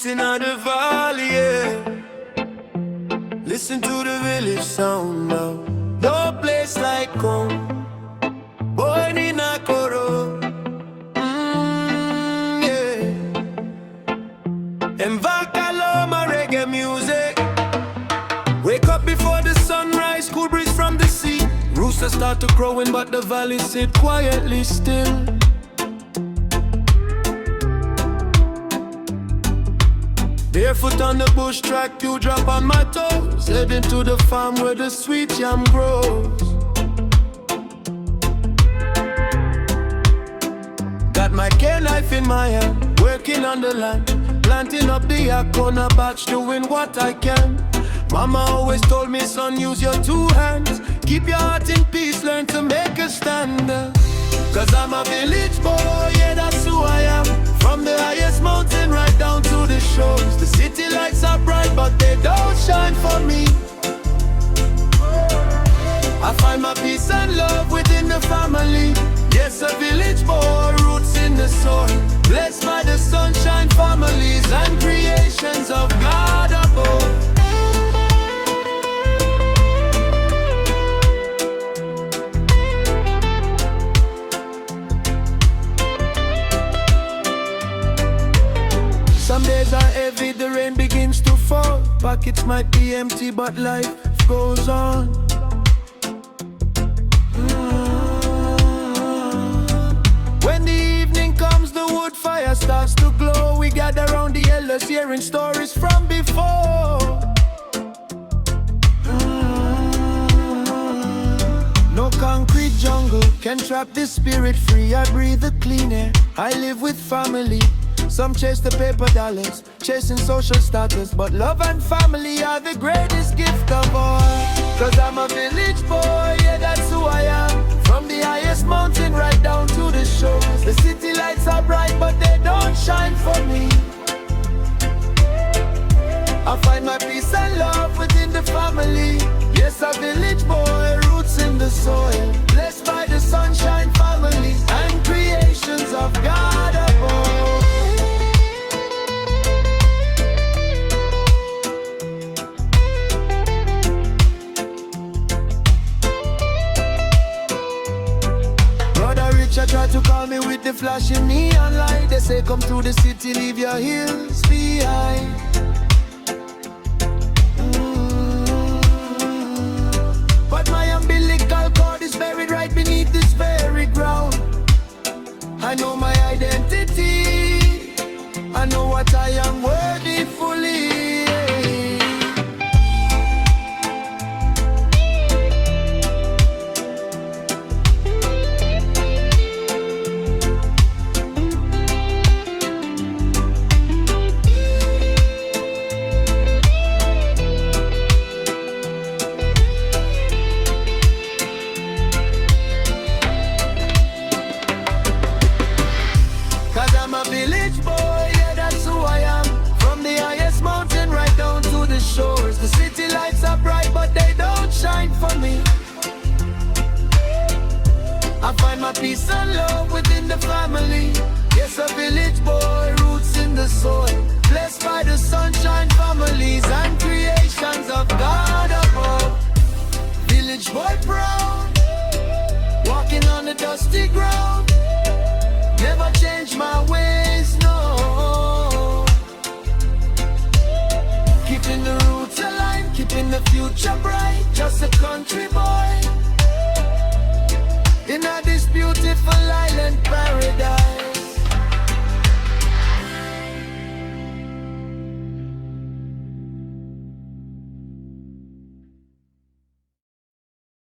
roots in the valley, yeah. Listen to the village sound now. No place like home. Born in Nakoro. Yeah. M.Vakaloloma reggae music. Wake up before the sunrise, cool breeze from the sea. Roosters start to crowing, but the valley sit quietly still. Barefoot on the bush track, dew drop on my toes. Heading to the farm where the sweet yam grows. Got my cane knife in my hand, working on the land, planting up the yak on a batch, doing what I can. Mama always told me, son, use your two hands. Keep your heart in peace, learn to make a stand. Cause I'm a village boy, yeah, that's who I am. From the highest mountain right down to the shores. The city lights are bright, but they don't shine for me. I find my peace and love within the family. Yes, a village boy, roots in the soil. Blessed by the sunshine, families and creations of God above. Some days are heavy, the rain begins to fall. Pockets might be empty, but life goes on. When the evening comes, the wood fire starts to glow. We gather around the elders, hearing stories from before. No concrete jungle can trap this spirit free. I breathe the clean air, I live with family. Some chase the paper dollars, chasing social status, but love and family are the greatest gift of all. Cause I'm a village boy, yeah, that's who I am. From the highest mountain right down to the shores. The city lights are bright, but they don't shine for me. I find my peace and love within the family. Yes, a village boy, roots in the soil. Blessed by the sunshine, families and creations of God above. They try to call me with the flashing neon light. They say come to the city, leave your hills behind. But my umbilical cord is buried right beneath this very ground. I know my identity, I know what I am worthy fully. I'm a village boy, yeah, that's who I am. From the highest mountain right down to the shores. The city lights are bright, but they don't shine for me. I find my peace and love within the family. Yes, a village boy, roots in the soil. Blessed by the sunshine, families and creations of God above. Village boy proud, walking on the dusty ground. Never change my ways, no. Keeping the roots alive, keeping the future bright. Just a country boy in a this beautiful life.